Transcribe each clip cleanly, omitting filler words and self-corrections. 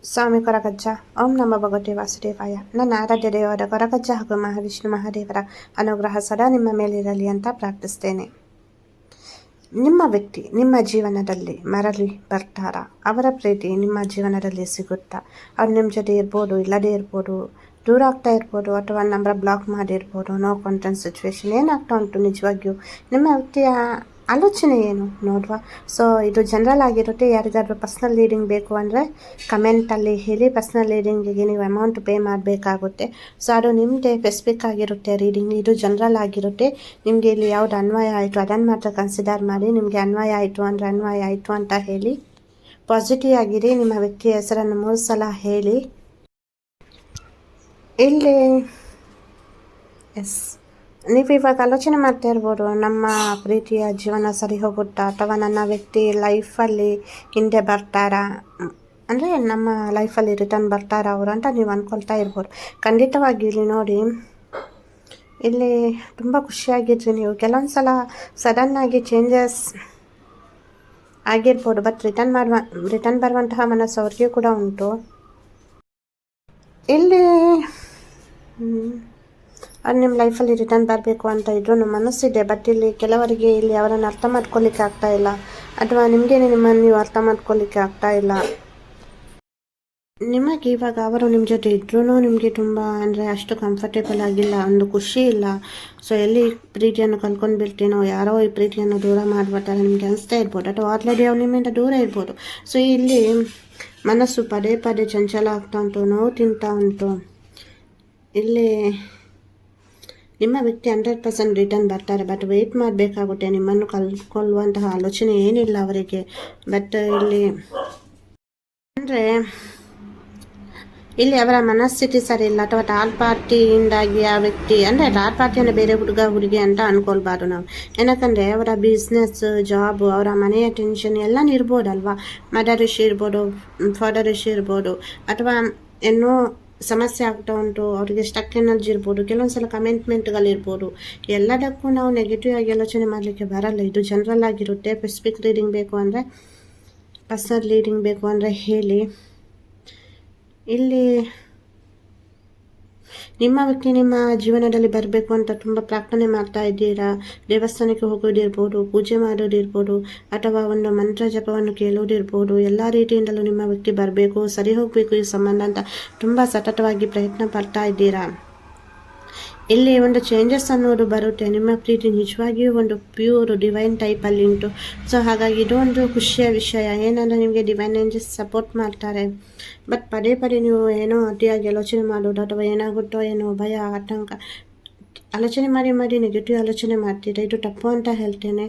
ಸ್ವಾಮಿ ಕೊರಗಜ್ಜ. ಓಂ ನಮ ಭಗವತೆ ವಾಸುದೇವಾಯ. ನನ್ನ ಆರಾಧ್ಯ ದೇವರ ಕೊರಗಜ್ಜ ಹಾಗೂ ಮಹಾವಿಷ್ಣು ಮಹಾದೇವರ ಅನುಗ್ರಹ ಸದಾ ನಿಮ್ಮ ಮೇಲಿರಲಿ ಅಂತ ಪ್ರಾರ್ಥಿಸ್ತೇನೆ. ನಿಮ್ಮ ವ್ಯಕ್ತಿ ನಿಮ್ಮ ಜೀವನದಲ್ಲಿ ಮರಳಿ ಬರ್ತಾರಾ? ಅವರ ಪ್ರೀತಿ ನಿಮ್ಮ ಜೀವನದಲ್ಲಿ ಸಿಗುತ್ತಾ? ಅವ್ರು ನಿಮ್ಮ ಜೊತೆ ಇರ್ಬೋದು, ಇಲ್ಲದೇ ಇರ್ಬೋದು, ದೂರ ಆಗ್ತಾ ಇರ್ಬೋದು, ಅಥವಾ ನಂಬರ್ ಬ್ಲಾಕ್ ಮಾಡಿರ್ಬೋದು. ನೋ ಕಾಂಟೆಂಟ್ ಸಿಚುವೇಶನ್ ಏನಾಗ್ತಾ ಉಂಟು ನಿಜವಾಗಿಯೂ? ನಿಮ್ಮ ವ್ಯಕ್ತಿಯ ಆಲೋಚನೆ ಏನು ನೋಡುವ. ಸೊ ಇದು ಜನರಲ್ ಆಗಿರುತ್ತೆ. ಯಾರಿಗಾದ್ರೂ ಪರ್ಸ್ನಲ್ ರೀಡಿಂಗ್ ಬೇಕು ಅಂದರೆ ಕಮೆಂಟಲ್ಲಿ ಹೇಳಿ. ಪರ್ಸ್ನಲ್ ರೀಡಿಂಗಿಗೆ ನೀವು ಅಮೌಂಟ್ ಪೇ ಮಾಡಬೇಕಾಗುತ್ತೆ. ಸೊ ಅದು ನಿಮ್ಮದೇ ಸ್ಪೆಸಿಫಿಕ್ ಆಗಿರುತ್ತೆ ರೀಡಿಂಗ್. ಇದು ಜನರಲ್ ಆಗಿರುತ್ತೆ. ನಿಮಗೆ ಇಲ್ಲಿ ಯಾವುದು ಅನ್ವಯ ಆಯಿತು ಅದನ್ನು ಮಾತ್ರ ಕನ್ಸಿಡರ್ ಮಾಡಿ. ನಿಮಗೆ ಅನ್ವಯ ಆಯಿತು ಅಂದರೆ ಅನ್ವಯ ಆಯಿತು ಅಂತ ಹೇಳಿ. ಪಾಸಿಟಿವ್ ಆಗಿರಿ. ನಿಮ್ಮ ವ್ಯಕ್ತಿಯ ಹೆಸರನ್ನು 3 ಸಲ ಹೇಳಿ. ಇಲ್ಲಿ ಎಸ್, ನೀವು ಇವಾಗ ಆಲೋಚನೆ ಮಾಡ್ತಾ ಇರ್ಬೋದು, ನಮ್ಮ ಪ್ರೀತಿಯ ಜೀವನ ಸರಿ ಹೋಗುತ್ತಾ, ಅಥವಾ ನನ್ನ ವ್ಯಕ್ತಿ ಲೈಫಲ್ಲಿ ಹಿಂದೆ ಬರ್ತಾರಾ, ಅಂದರೆ ನಮ್ಮ ಲೈಫಲ್ಲಿ ರಿಟರ್ನ್ ಬರ್ತಾರಾ ಅವರು ಅಂತ ನೀವು ಅಂದ್ಕೊಳ್ತಾ ಇರ್ಬೋದು. ಖಂಡಿತವಾಗಿ ಇಲ್ಲಿ ನೋಡಿ, ಇಲ್ಲಿ ತುಂಬ ಖುಷಿಯಾಗಿದ್ರಿ ನೀವು. ಕೆಲವೊಂದು ಸಲ ಸಡನ್ನಾಗಿ ಚೇಂಜಸ್ ಆಗಿರ್ಬೋದು, ಬಟ್ ರಿಟರ್ನ್ ಬರುವಂತಹ ಮನಸ್ಸು ಅವ್ರಿಗೆ ಕೂಡ ಉಂಟು. ಇಲ್ಲಿ ಅದು ನಿಮ್ಮ ಲೈಫಲ್ಲಿ ರಿಟರ್ನ್ ಬರಬೇಕು ಅಂತ ಇದ್ರೂ ಮನಸ್ಸಿದೆ. ಬಟ್ ಇಲ್ಲಿ ಕೆಲವರಿಗೆ ಇಲ್ಲಿ ಅವರನ್ನು ಅರ್ಥ ಮಾಡ್ಕೊಳ್ಳಿಕ್ಕೆ ಆಗ್ತಾ ಇಲ್ಲ, ಅಥವಾ ನಿಮಗೇನೆ ನಿಮ್ಮನ್ನು ನೀವು ಅರ್ಥ ಮಾಡ್ಕೊಳ್ಳಿಕ್ಕೆ ಆಗ್ತಾ ಇಲ್ಲ. ನಿಮಗೆ ಇವಾಗ ಅವರು ನಿಮ್ಮ ಜೊತೆ ಇದ್ರೂ ನಿಮಗೆ ತುಂಬ ಅಂದರೆ ಅಷ್ಟು ಕಂಫರ್ಟೇಬಲ್ ಆಗಿಲ್ಲ, ಒಂದು ಖುಷಿ ಇಲ್ಲ. ಸೊ ಎಲ್ಲಿ ಪ್ರೀತಿಯನ್ನು ಕಲ್ಕೊಂಡು ಬಿಡ್ತೀನೋ, ಯಾರೋ ಈ ಪ್ರೀತಿಯನ್ನು ದೂರ ಮಾಡ್ಬಿಟ್ಟಾರೆ ನಿಮಗೆ ಅನಿಸ್ತಾ ಇರ್ಬೋದು, ಅಥವಾ ಆಲ್ರೆಡಿ ಅವ್ರು ನಿಮ್ಮಿಂದ ದೂರ ಇರ್ಬೋದು. ಸೊ ಇಲ್ಲಿ ಮನಸ್ಸು ಪದೇ ಪದೇ ಚಂಚಲ ಆಗ್ತಾ ಉಂಟು, ನೋವು ತಿಂತಾ ಉಂಟು. ಇಲ್ಲಿ ನಿಮ್ಮ ವ್ಯಕ್ತಿ 100% ರಿಟರ್ನ್ ಬರ್ತಾರೆ, ಬಟ್ ವೆಯ್ಟ್ ಮಾಡಬೇಕಾಗುತ್ತೆ. ನಿಮ್ಮನ್ನು ಕಲ್ಕೊಳ್ಳುವಂತಹ ಆಲೋಚನೆ ಏನಿಲ್ಲ ಅವರಿಗೆ. ಬಟ್ ಇಲ್ಲಿ ಅವರ ಮನಸ್ಥಿತಿ ಸರಿ ಇಲ್ಲ, ಅಥವಾ ಥರ್ಡ್ ಪಾರ್ಟಿಯಿಂದಾಗಿ ಆ ವ್ಯಕ್ತಿ, ಅಂದರೆ ಥರ್ಡ್ ಪಾರ್ಟಿಯನ್ನು ಬೇರೆ ಹುಡುಗಿ ಅಂತ ಅಂದ್ಕೊಳ್ಬಾರ್ದು ನಾವು. ಏನಕ್ಕಂದರೆ ಅವರ ಬಿಸ್ನೆಸ್, ಜಾಬು, ಅವರ ಮನೆಯ ಟೆನ್ಷನ್ ಎಲ್ಲ ಇರ್ಬೋದಲ್ವಾ. ಮದರ್ ಇಶ್ಯೂ ಇರ್ಬೋದು, ಫಾದರ್ ಇಶ್ಯೂ ಇರ್ಬೋದು, ಅಥವಾ ಏನೋ ಸಮಸ್ಯೆ ಆಗ್ತಾ ಉಂಟು, ಅವರಿಗೆ ಸ್ಟಕ್ ಎನರ್ಜಿ ಇರ್ಬೋದು, ಕೆಲವೊಂದು ಸಲ ಕಮೆಂಟ್ಮೆಂಟ್ಗಳಿರ್ಬೋದು. ಎಲ್ಲದಕ್ಕೂ ನಾವು ನೆಗೆಟಿವ್ ಆಗಿ ಆಲೋಚನೆ ಮಾಡಲಿಕ್ಕೆ ಬರಲ್ಲ. ಇದು ಜನರಲ್ ಆಗಿರುತ್ತೆ. ಸ್ಪೆಸಿಫಿಕ್ ರೀಡಿಂಗ್ ಬೇಕು ಅಂದರೆ, ಪರ್ಸನಲ್ ರೀಡಿಂಗ್ ಬೇಕು ಅಂದರೆ ಹೇಳಿ. ಇಲ್ಲಿ ನಿಮ್ಮ ವ್ಯಕ್ತಿ ನಿಮ್ಮ ಜೀವನದಲ್ಲಿ ಬರಬೇಕು ಅಂತ ತುಂಬ ಪ್ರಾರ್ಥನೆ ಮಾಡ್ತಾ ಇದ್ದೀರಾ. ದೇವಸ್ಥಾನಕ್ಕೆ ಹೋಗೋದಿರ್ಬೋದು, ಪೂಜೆ ಮಾಡೋದಿರ್ಬೋದು, ಅಥವಾ ಒಂದು ಮಂತ್ರ ಜಪವನ್ನು ಕೇಳೋದಿರ್ಬೋದು. ಎಲ್ಲ ರೀತಿಯಿಂದಲೂ ನಿಮ್ಮ ವ್ಯಕ್ತಿ ಬರಬೇಕು, ಸರಿ ಹೋಗಬೇಕು ಈ ಸಂಬಂಧ ಅಂತ ತುಂಬ ಸತತವಾಗಿ ಪ್ರಯತ್ನ ಪಡ್ತಾ ಇದ್ದೀರಾ. ಇಲ್ಲಿ ಒಂದು ಚೇಂಜಸ್ ಅನ್ನೋದು ಬರುತ್ತೆ. ನಿಮ್ಮ ಪ್ರೀತಿ ನಿಜವಾಗಿಯೂ ಒಂದು ಪ್ಯೂರ್ ಡಿವೈನ್ ಟೈಪಲ್ಲಿ ಉಂಟು. ಸೊ ಹಾಗಾಗಿ ಇದು ಒಂದು ಖುಷಿಯ ವಿಷಯ. ಏನಂದರೆ ನಿಮಗೆ ಡಿವೈನ್ ಏಂಜಲ್ಸ್ ಸಪೋರ್ಟ್ ಮಾಡ್ತಾರೆ. ಬಟ್ ಪದೇ ಪದೇ ನೀವು ಏನೋ ಅತಿಯಾಗಿ ಆಲೋಚನೆ ಮಾಡೋದು, ಅಥವಾ ಏನಾಗುತ್ತೋ ಏನೋ ಭಯ, ಆತಂಕ ಆಲೋಚನೆ ಮಾಡಿ ನೆಗೆಟಿವ್ ಆಲೋಚನೆ ಮಾಡ್ತೀರಾ. ಇದು ತಪ್ಪು ಅಂತ ಹೇಳ್ತೇನೆ.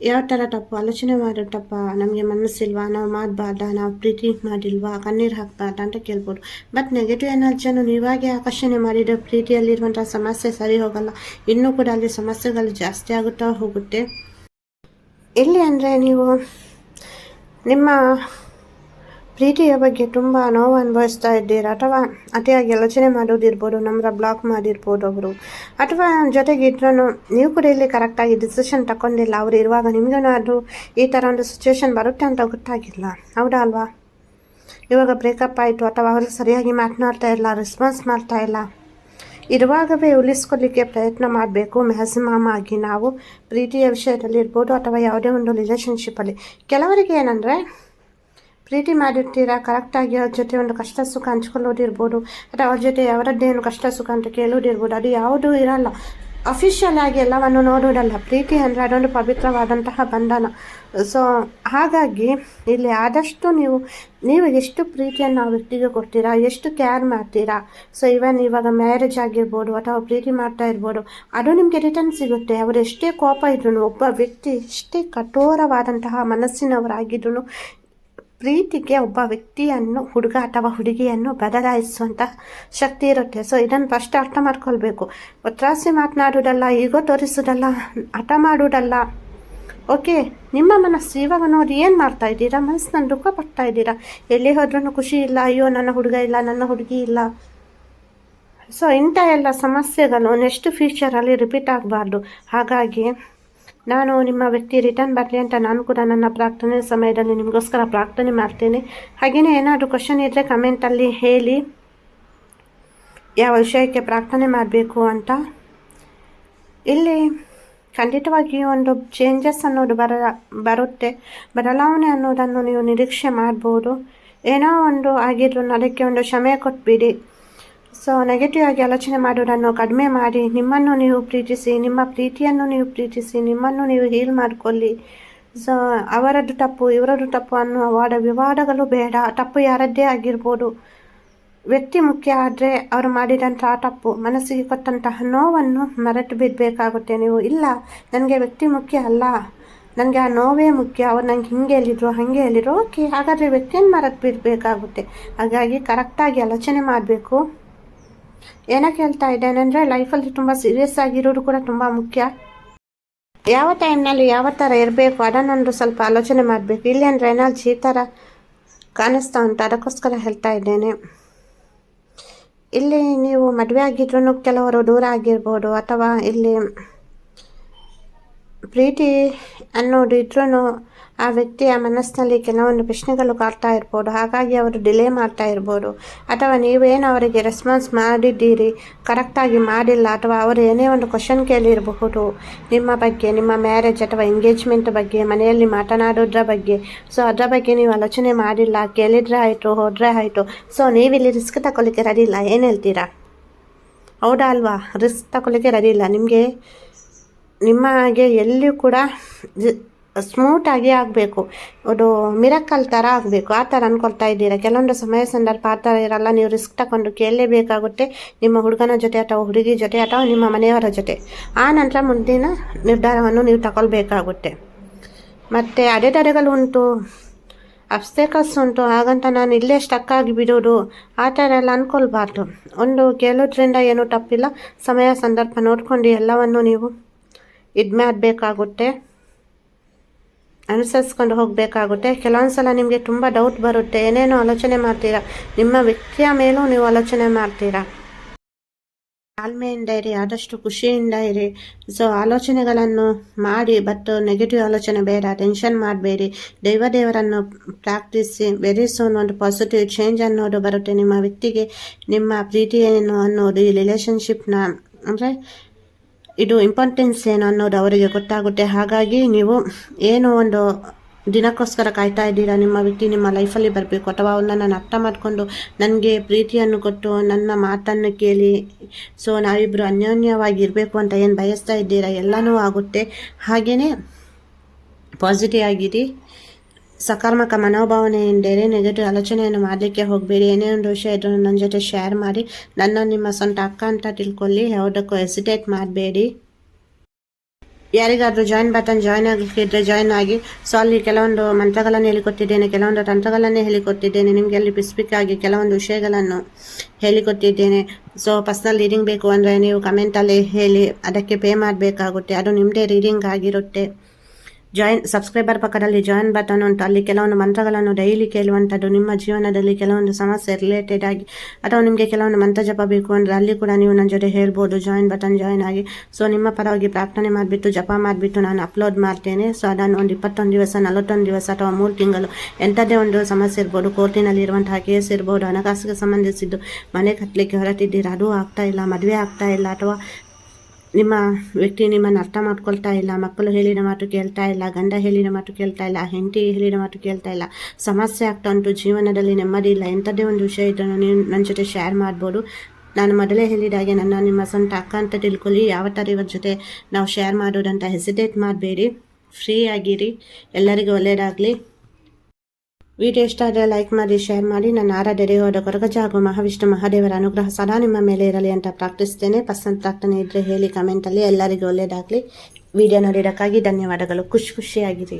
ಯಾವ ಥರ ತಪ್ಪು? ಆಲೋಚನೆ ಮಾಡೋದು ತಪ್ಪ? ನಮಗೆ ಮನಸ್ಸಿಲ್ವಾ? ನಾವು ಮಾಡಬಾರ್ದಾ? ನಾವು ಪ್ರೀತಿ ಮಾಡಿಲ್ವಾ? ಕಣ್ಣೀರು ಹಾಕಬಾರ್ದಾ ಅಂತ ಕೇಳ್ಬೋದು. ಬಟ್ ನೆಗೆಟಿವ್ ಎನರ್ಜಿಯನ್ನು ನೀವಾಗೆ ಆಕರ್ಷಣೆ ಮಾಡಿದರೆ ಪ್ರೀತಿಯಲ್ಲಿರುವಂಥ ಸಮಸ್ಯೆ ಸರಿ ಹೋಗಲ್ಲ. ಇನ್ನೂ ಕೂಡ ಅಲ್ಲಿ ಸಮಸ್ಯೆಗಳು ಜಾಸ್ತಿ ಆಗುತ್ತಾ ಹೋಗುತ್ತೆ. ಎಲ್ಲಿ ಅಂದರೆ ನೀವು ನಿಮ್ಮ ಪ್ರೀತಿಯ ಬಗ್ಗೆ ತುಂಬ ನೋವು ಅನುಭವಿಸ್ತಾ ಇದ್ದೀರಾ, ಅಥವಾ ಅತಿಯಾಗಿ ಆಲೋಚನೆ ಮಾಡೋದಿರ್ಬೋದು, ನಂಬರ್ ಬ್ಲಾಕ್ ಮಾಡಿರ್ಬೋದು ಅವರು, ಅಥವಾ ಜೊತೆಗೆ ಇದ್ರೂ ನೀವು ಕೂಡ ಇಲ್ಲಿ ಕರೆಕ್ಟಾಗಿ ಡಿಸಿಷನ್ ತಗೊಂಡಿಲ್ಲ. ಅವರು ಇರುವಾಗ ನಿಮಗೂ ಅದು ಈ ಥರ ಒಂದು ಸಿಚುವೇಶನ್ ಬರುತ್ತೆ ಅಂತ ಗೊತ್ತಾಗಿಲ್ಲ, ಹೌದಾ ಅಲ್ವಾ? ಇವಾಗ ಬ್ರೇಕಪ್ ಆಯಿತು, ಅಥವಾ ಅವರು ಸರಿಯಾಗಿ ಮಾತನಾಡ್ತಾ ಇಲ್ಲ, ರೆಸ್ಪಾನ್ಸ್ ಮಾಡ್ತಾ ಇಲ್ಲ. ಇರುವಾಗವೇ ಉಳಿಸ್ಕೊಳ್ಳಿಕ್ಕೆ ಪ್ರಯತ್ನ ಮಾಡಬೇಕು. ಮ್ಯಾಕ್ಸಿಮಮ್ ಆಗಿ ನಾವು ಪ್ರೀತಿಯ ವಿಷಯದಲ್ಲಿ ಇರ್ಬೋದು, ಅಥವಾ ಯಾವುದೇ ಒಂದು ರಿಲೇಷನ್ಶಿಪ್ಪಲ್ಲಿ. ಕೆಲವರಿಗೆ ಏನಂದರೆ ಪ್ರೀತಿ ಮಾಡಿರ್ತೀರಾ, ಕರೆಕ್ಟಾಗಿ ಅವ್ರ ಜೊತೆ ಒಂದು ಕಷ್ಟ ಸುಖ ಹಂಚ್ಕೊಳ್ಳೋದಿರ್ಬೋದು, ಅಥವಾ ಅವ್ರ ಜೊತೆ ಅವರದ್ದೇನು ಕಷ್ಟ ಸುಖ ಅಂತ ಕೇಳೋದಿರ್ಬೋದು. ಅದು ಯಾವುದೂ ಇರಲ್ಲ, ಅಫಿಷಿಯಲ್ ಆಗಿ ಎಲ್ಲವನ್ನು ನೋಡೋದಲ್ಲ. ಪ್ರೀತಿ ಅಂದರೆ ಅದೊಂದು ಪವಿತ್ರವಾದಂತಹ ಬಂಧನ. ಸೊ ಹಾಗಾಗಿ ಇಲ್ಲಿ ಆದಷ್ಟು ನೀವು ಎಷ್ಟು ಪ್ರೀತಿಯನ್ನು ಆ ವ್ಯಕ್ತಿಗೆ ಕೊಡ್ತೀರಾ, ಎಷ್ಟು ಕೇರ್ ಮಾಡ್ತೀರಾ. ಸೊ ಇವನ್ ಇವಾಗ ಮ್ಯಾರೇಜ್ ಆಗಿರ್ಬೋದು, ಅಥವಾ ಪ್ರೀತಿ ಮಾಡ್ತಾ ಇರ್ಬೋದು, ಅದು ನಿಮಗೆ ರಿಟರ್ನ್ ಸಿಗುತ್ತೆ. ಅವರು ಎಷ್ಟೇ ಕೋಪ ಇದ್ರೂ, ಒಬ್ಬ ವ್ಯಕ್ತಿ ಎಷ್ಟೇ ಕಠೋರವಾದಂತಹ ಮನಸ್ಸಿನವರಾಗಿದ್ರೂ ಪ್ರೀತಿಗೆ ಒಬ್ಬ ವ್ಯಕ್ತಿಯನ್ನು, ಹುಡುಗ ಅಥವಾ ಹುಡುಗಿಯನ್ನು ಬದಲಾಯಿಸುವಂಥ ಶಕ್ತಿ ಇರುತ್ತೆ. ಸೊ ಇದನ್ನು ಫಸ್ಟ್ ಅರ್ಥ ಮಾಡ್ಕೊಳ್ಬೇಕು. ಒತ್ತಾಸಿ ಮಾತನಾಡೋದಲ್ಲ, ಈಗೋ ತೋರಿಸೋದಲ್ಲ, ಹಠ ಮಾಡೋದಲ್ಲ. ಓಕೆ, ನಿಮ್ಮ ಮನಸ್ಸು ಇವಾಗ ನೋಡಿ ಏನು ಮಾಡ್ತಾ ಇದ್ದೀರಾ? ಮನಸ್ಸನ್ನು ದುಃಖ ಪಡ್ತಾ ಇದ್ದೀರಾ. ಎಲ್ಲಿ ಹೋದ್ರೂ ಖುಷಿ ಇಲ್ಲ, ಅಯ್ಯೋ ನನ್ನ ಹುಡುಗ ಇಲ್ಲ, ನನ್ನ ಹುಡುಗಿ ಇಲ್ಲ. ಸೊ ಇಂಥ ಎಲ್ಲ ಸಮಸ್ಯೆಗಳು ನೆಕ್ಸ್ಟ್ ಫ್ಯೂಚರಲ್ಲಿ ರಿಪೀಟ್ ಆಗಬಾರ್ದು. ಹಾಗಾಗಿ ನಾನು ನಿಮ್ಮ ವ್ಯಕ್ತಿ ರಿಟರ್ನ್ ಬರಲಿ ಅಂತ ನಾನು ಕೂಡ ನನ್ನ ಪ್ರಾರ್ಥನೆ ಸಮಯದಲ್ಲಿ ನಿಮಗೋಸ್ಕರ ಪ್ರಾರ್ಥನೆ ಮಾಡ್ತೇನೆ. ಹಾಗೆಯೇ ಏನಾದರೂ ಕ್ವಶನ್ ಇದ್ದರೆ ಕಮೆಂಟಲ್ಲಿ ಹೇಳಿ, ಯಾವ ವಿಷಯಕ್ಕೆ ಪ್ರಾರ್ಥನೆ ಮಾಡಬೇಕು ಅಂತ. ಇಲ್ಲಿ ಖಂಡಿತವಾಗಿಯೂ ಒಂದು ಚೇಂಜಸ್ ಅನ್ನೋದು ಬರುತ್ತೆ, ಬದಲಾವಣೆ ಅನ್ನೋದನ್ನು ನೀವು ನಿರೀಕ್ಷೆ ಮಾಡ್ಬೋದು. ಏನೋ ಒಂದು ಆಗಿದ್ರು ಅದಕ್ಕೆ ಒಂದು ಕ್ಷಮೆ ಕೊಟ್ಬಿಡಿ. ಸೊ ನೆಗೆಟಿವ್ ಆಗಿ ಆಲೋಚನೆ ಮಾಡೋದನ್ನು ಕಡಿಮೆ ಮಾಡಿ, ನಿಮ್ಮನ್ನು ನೀವು ಪ್ರೀತಿಸಿ, ನಿಮ್ಮ ಪ್ರೀತಿಯನ್ನು ನೀವು ಪ್ರೀತಿಸಿ, ನಿಮ್ಮನ್ನು ನೀವು ಹೀಲ್ ಮಾಡಿಕೊಳ್ಳಿ. ಸೊ ಅವರದ್ದು ತಪ್ಪು ಇವರದ್ದು ತಪ್ಪು ಅನ್ನೋ ವಿವಾದಗಳು ಬೇಡ. ತಪ್ಪು ಯಾರದ್ದೇ ಆಗಿರ್ಬೋದು, ವ್ಯಕ್ತಿ ಮುಖ್ಯ ಆದರೆ ಅವರು ಮಾಡಿದಂತಹ ತಪ್ಪು, ಮನಸ್ಸಿಗೆ ಕೊಟ್ಟಂತಹ ನೋವನ್ನು ಮರೆತು ಬಿಡಬೇಕಾಗುತ್ತೆ. ನೀವು ಇಲ್ಲ ನನಗೆ ವ್ಯಕ್ತಿ ಮುಖ್ಯ ಅಲ್ಲ, ನನಗೆ ಆ ನೋವೇ ಮುಖ್ಯ, ಅವ್ರು ನಂಗೆ ಹಿಂಗೆ ಹೇಳಿದ್ರು ಹಾಗೆ ಹೇಳಿದ್ರು, ಓಕೆ ಹಾಗಾದರೆ ವ್ಯಕ್ತಿಯನ್ನು ಮರೆತು ಬಿಡಬೇಕಾಗುತ್ತೆ. ಹಾಗಾಗಿ ಕರೆಕ್ಟಾಗಿ ಆಲೋಚನೆ ಮಾಡಬೇಕು. ಏನಕ್ಕೆ ಹೇಳ್ತಾ ಇದ್ದೇನೆ ಅಂದರೆ ಲೈಫಲ್ಲಿ ತುಂಬ ಸೀರಿಯಸ್ ಆಗಿರೋದು ಕೂಡ ತುಂಬ ಮುಖ್ಯ. ಯಾವ ಟೈಮ್ನಲ್ಲಿ ಯಾವ ಥರ ಇರಬೇಕು ಅದನ್ನೊಂದು ಸ್ವಲ್ಪ ಆಲೋಚನೆ ಮಾಡಬೇಕು. ಇಲ್ಲಿ ಅಂದರೆ ಎನರ್ಜಿ ಈ ಥರ ಕಾಣಿಸ್ತಾ ಉಂಟು, ಅದಕ್ಕೋಸ್ಕರ ಹೇಳ್ತಾ ಇದ್ದೇನೆ. ಇಲ್ಲಿ ನೀವು ಮದುವೆ ಆಗಿದ್ರೂ ಕೆಲವರು ದೂರ ಆಗಿರ್ಬೋದು, ಅಥವಾ ಇಲ್ಲಿ ಪ್ರೀತಿ ಅನ್ನೋದು ಇದ್ರೂ ಆ ವ್ಯಕ್ತಿಯ ಮನಸ್ಸಿನಲ್ಲಿ ಕೆಲವೊಂದು ಪ್ರಶ್ನೆಗಳು ಕಾಡ್ತಾ ಇರ್ಬೋದು, ಹಾಗಾಗಿ ಅವರು ಡಿಲೇ ಮಾಡ್ತಾ ಇರ್ಬೋದು. ಅಥವಾ ನೀವೇನು ಅವರಿಗೆ ರೆಸ್ಪಾನ್ಸ್ ಮಾಡಿದ್ದೀರಿ ಕರೆಕ್ಟಾಗಿ ಮಾಡಿಲ್ಲ, ಅಥವಾ ಅವರು ಏನೇ ಒಂದು ಕ್ವಶನ್ ಕೇಳಿರಬಹುದು ನಿಮ್ಮ ಬಗ್ಗೆ, ನಿಮ್ಮ ಮ್ಯಾರೇಜ್ ಅಥವಾ ಎಂಗೇಜ್ಮೆಂಟ್ ಬಗ್ಗೆ, ಮನೆಯಲ್ಲಿ ಮಾತನಾಡೋದ್ರ ಬಗ್ಗೆ. ಸೊ ಅದರ ಬಗ್ಗೆ ನೀವು ಆಲೋಚನೆ ಮಾಡಿಲ್ಲ, ಕೇಳಿದ್ರೆ ಆಯಿತು ಹೋದರೆ ಆಯಿತು. ಸೊ ನೀವಿಲ್ಲಿ ರಿಸ್ಕ್ ತಗೊಳ್ಳಿಕ್ಕೆ ರೆಡಿ ಇಲ್ಲ, ಏನು ಹೇಳ್ತೀರಾ? ಹೌದಾ ಅಲ್ವಾ? ರಿಸ್ಕ್ ತಗೊಳ್ಳಿಕ್ಕೆ ರೆಡಿ ಇಲ್ಲ. ನಿಮಗೆ ನಿಮಗೆ ಎಲ್ಲಿಯೂ ಕೂಡ ಸ್ಮೂತಾಗಿ ಆಗಬೇಕು, ಅದು ಮಿರಕಲ್ ಥರ ಆಗಬೇಕು, ಆ ಥರ ಅಂದ್ಕೊಳ್ತಾ ಇದ್ದೀರಾ. ಕೆಲವೊಂದು ಸಮಯ ಸಂದರ್ಭ ಆ ಥರ ಇರಲ್ಲ. ನೀವು ರಿಸ್ಕ್ ತಗೊಂಡು ಕೇಳಲೇಬೇಕಾಗುತ್ತೆ, ನಿಮ್ಮ ಹುಡುಗನ ಜೊತೆ ಅಥವಾ ಹುಡುಗಿ ಜೊತೆ ಅಥವಾ ನಿಮ್ಮ ಮನೆಯವರ ಜೊತೆ. ಆ ನಂತರ ಮುಂದಿನ ನಿರ್ಧಾರವನ್ನು ನೀವು ತಗೊಳ್ಬೇಕಾಗುತ್ತೆ. ಮತ್ತು ಅಡೆತಡೆಗಳು ಉಂಟು, ಅಬ್ಸ್ಟೆಕಲ್ಸ್ ಉಂಟು, ಹಾಗಂತ ನಾನು ಇಲ್ಲೇ ಸ್ಟಕ್ ಆಗಿ ಬಿಡೋದು ಆ ಥರ ಎಲ್ಲ ಅಂದ್ಕೊಳ್ಬಾರ್ದು. ಒಂದು ಕೇಳೋದ್ರಿಂದ ಏನೂ ತಪ್ಪಿಲ್ಲ. ಸಮಯ ಸಂದರ್ಭ ನೋಡ್ಕೊಂಡು ಎಲ್ಲವನ್ನು ನೀವು ಇದು ಮಾಡಬೇಕಾಗುತ್ತೆ, ಅನುಸರಿಸ್ಕೊಂಡು ಹೋಗಬೇಕಾಗುತ್ತೆ. ಕೆಲವೊಂದು ಸಲ ನಿಮಗೆ ತುಂಬ ಡೌಟ್ ಬರುತ್ತೆ, ಏನೇನೋ ಆಲೋಚನೆ ಮಾಡ್ತೀರಾ, ನಿಮ್ಮ ವ್ಯಕ್ತಿಯ ಮೇಲೂ ನೀವು ಆಲೋಚನೆ ಮಾಡ್ತೀರಾ. ತಾಳ್ಮೆಯಿಂದ ಇರಿ, ಆದಷ್ಟು ಖುಷಿಯಿಂದ ಇರಿ. ಸೊ ಆಲೋಚನೆಗಳನ್ನು ಮಾಡಿ, ಬಟ್ ನೆಗೆಟಿವ್ ಆಲೋಚನೆ ಬೇಡ, ಟೆನ್ಷನ್ ಮಾಡಬೇಡಿ. ದೇವರನ್ನು ಪ್ರಾರ್ಥಿಸಿ. ವೆರಿ ಸೂನ್ ಒಂದು ಪಾಸಿಟಿವ್ ಚೇಂಜ್ ಅನ್ನೋದು ಬರುತ್ತೆ ನಿಮ್ಮ ವ್ಯಕ್ತಿಗೆ. ನಿಮ್ಮ ಪ್ರೀತಿ ಏನು ಅನ್ನೋದು, ಈ ರಿಲೇಷನ್ಶಿಪ್ನ ಅಂದರೆ ಇದು ಇಂಪಾರ್ಟೆನ್ಸ್ ಏನು ಅನ್ನೋದು ಅವರಿಗೆ ಗೊತ್ತಾಗುತ್ತೆ. ಹಾಗಾಗಿ ನೀವು ಏನು ಒಂದು ದಿನಕ್ಕೋಸ್ಕರ ಕಾಯ್ತಾ ಇದ್ದೀರಾ, ನಿಮ್ಮ ವ್ಯಕ್ತಿ ನಿಮ್ಮ ಲೈಫಲ್ಲಿ ಬರಬೇಕು, ಅಥವಾ ಅವನನ್ನು ಅರ್ಥ ಮಾಡಿಕೊಂಡು ನನಗೆ ಪ್ರೀತಿಯನ್ನು ಕೊಟ್ಟು ನನ್ನ ಮಾತನ್ನು ಕೇಳಿ, ಸೊ ನಾವಿಬ್ಬರು ಅನ್ಯೋನ್ಯವಾಗಿ ಇರಬೇಕು ಅಂತ ಏನು ಬಯಸ್ತಾ ಇದ್ದೀರಾ, ಎಲ್ಲನೂ ಆಗುತ್ತೆ. ಹಾಗೆಯೇ ಪಾಸಿಟಿವ್ ಆಗಿರಿ, ಸಕಾರಾತ್ಮಕ ಮನೋಭಾವನೆಯಿಂದಲೇ ನೆಗೆಟಿವ್ ಆಲೋಚನೆಯನ್ನು ಮಾಡಲಿಕ್ಕೆ ಹೋಗಬೇಡಿ. ಏನೇ ಒಂದು ವಿಷಯ ಇದ್ರೂ ನನ್ನ ಜೊತೆ ಶೇರ್ ಮಾಡಿ, ನಿಮ್ಮ ಸ್ವಂತ ಅಕ್ಕ ಅಂತ ತಿಳ್ಕೊಳ್ಳಿ, ಯಾವುದಕ್ಕೂ ಹೆಸಿಟೇಟ್ ಮಾಡಬೇಡಿ. ಯಾರಿಗಾದರೂ ಜಾಯಿನ್ ಆಗಲಿಕ್ಕಿದ್ರೆ ಜಾಯಿನ್ ಆಗಿ. ಸೊ ಅಲ್ಲಿ ಕೆಲವೊಂದು ಮಂತ್ರಗಳನ್ನು ಹೇಳಿಕೊಟ್ಟಿದ್ದೇನೆ, ಕೆಲವೊಂದು ತಂತ್ರಗಳನ್ನೇ ಹೇಳಿಕೊಟ್ಟಿದ್ದೇನೆ ನಿಮಗೆ. ಅಲ್ಲಿ ಸ್ಪೆಸಿಫಿಕ್ ಆಗಿ ಕೆಲವೊಂದು ವಿಷಯಗಳನ್ನು ಹೇಳಿಕೊಟ್ಟಿದ್ದೇನೆ. ಸೊ ಪರ್ಸ್ನಲ್ ರೀಡಿಂಗ್ ಬೇಕು ಅಂದರೆ ನೀವು ಕಮೆಂಟಲ್ಲಿ ಹೇಳಿ, ಅದಕ್ಕೆ ಪೇ ಮಾಡಬೇಕಾಗುತ್ತೆ, ಅದು ನಿಮ್ಮದೇ ರೀಡಿಂಗ್ ಆಗಿರುತ್ತೆ. ಸಬ್ಸ್ಕ್ರೈಬರ್ ಪಕ್ಕದಲ್ಲಿ ಜಾಯಿನ್ ಬಟನ್ ಉಂಟು, ಅಲ್ಲಿ ಕೆಲವೊಂದು ಮಂತ್ರಗಳನ್ನು ಡೈಲಿ ಕೇಳುವಂಥದ್ದು, ನಿಮ್ಮ ಜೀವನದಲ್ಲಿ ಕೆಲವೊಂದು ಸಮಸ್ಯೆ ರಿಲೇಟೆಡ್ ಆಗಿ, ಅಥವಾ ನಿಮಗೆ ಕೆಲವೊಂದು ಮಂತ್ರ ಜಪ ಬೇಕು ಅಂದರೆ ಅಲ್ಲಿ ಕೂಡ ನೀವು ನನ್ನ ಜೊತೆ ಹೇಳ್ಬೋದು, ಜಾಯಿನ್ ಆಗಿ. ಸೊ ನಿಮ್ಮ ಪರವಾಗಿ ಪ್ರಾರ್ಥನೆ ಮಾಡಿಬಿಟ್ಟು ಜಪ ಮಾಡಿಬಿಟ್ಟು ನಾನು ಅಪ್ಲೋಡ್ ಮಾಡ್ತೇನೆ. ಸೊ ಅದನ್ನು ಒಂದು 21 ದಿವಸ 41 ದಿವಸ ಅಥವಾ 3 ತಿಂಗಳು ಎಂಥದ್ದೇ ಒಂದು ಸಮಸ್ಯೆ ಇರ್ಬೋದು, ಕೋರ್ಟಿನಲ್ಲಿ ಇರುವಂತಹ ಕೇಸ್ ಇರ್ಬೋದು, ಹಣಕಾಸಿಗೆ ಸಂಬಂಧಿಸಿದ್ದು, ಮನೆ ಕಟ್ಟಲಿಕ್ಕೆ ಹೊರಟಿದ್ದೀರಾ ಅದು ಆಗ್ತಾ ಇಲ್ಲ, ಮದುವೆ ಆಗ್ತಾ ಇಲ್ಲ, ಅಥವಾ ನಿಮ್ಮ ವ್ಯಕ್ತಿ ನಿಮ್ಮನ್ನು ಅರ್ಥ ಮಾಡ್ಕೊಳ್ತಾ ಇಲ್ಲ, ಮಕ್ಕಳು ಹೇಳಿದ ಮಾತು ಕೇಳ್ತಾ ಇಲ್ಲ, ಗಂಡ ಹೇಳಿದ ಮಾತು ಕೇಳ್ತಾ ಇಲ್ಲ, ಹೆಂಡತಿ ಹೇಳಿದ ಮಾತು ಕೇಳ್ತಾ ಇಲ್ಲ, ಸಮಸ್ಯೆ ಆಗ್ತಾ ಉಂಟು, ಜೀವನದಲ್ಲಿ ನೆಮ್ಮದಿ ಇಲ್ಲ, ಎಂಥದ್ದೇ ಒಂದು ವಿಷಯ ಇದನ್ನು ನೀವು ನನ್ನ ಜೊತೆ ಶೇರ್ ಮಾಡ್ಬೋದು. ನಾನು ಮೊದಲೇ ಹೇಳಿದಾಗೆ ನಿಮ್ಮ ಸ್ವಂತ ಅಕ್ಕ ಅಂತ ತಿಳ್ಕೊಳ್ಳಿ. ಯಾವ ಥರ ಇವ್ರ ಜೊತೆ ನಾವು ಶೇರ್ ಮಾಡೋದಂತ ಹೆಸಿಟೇಟ್ ಮಾಡಬೇಡಿ, ಫ್ರೀ ಆಗಿರಿ. ಎಲ್ಲರಿಗೂ ಒಳ್ಳೆಯದಾಗಲಿ. ವಿಡಿಯೋ ಇಷ್ಟ ಆದರೆ ಲೈಕ್ ಮಾಡಿ, ಶೇರ್ ಮಾಡಿ. ನನ್ನ ಆರಾಧ್ಯ ದೇವರ ಕೊರಗಜ ಹಾಗೂ ಮಹಾವಿಷ್ಣು ಮಹಾದೇವರ ಅನುಗ್ರಹ ಸದಾ ನಿಮ್ಮ ಮೇಲೆ ಇರಲಿ ಅಂತ ಪ್ರಾರ್ಥಿಸ್ತೇನೆ. ಪರ್ಸನಲ್ ಪ್ರಾರ್ಥನೆ ಇದ್ದರೆ ಹೇಳಿ ಕಮೆಂಟಲ್ಲಿ. ಎಲ್ಲರಿಗೂ ಒಳ್ಳೆಯದಾಗಲಿ. ವಿಡಿಯೋ ನೋಡಿದ್ದಕ್ಕಾಗಿ ಧನ್ಯವಾದಗಳು. ಖುಷಿಯಾಗಿರಿ.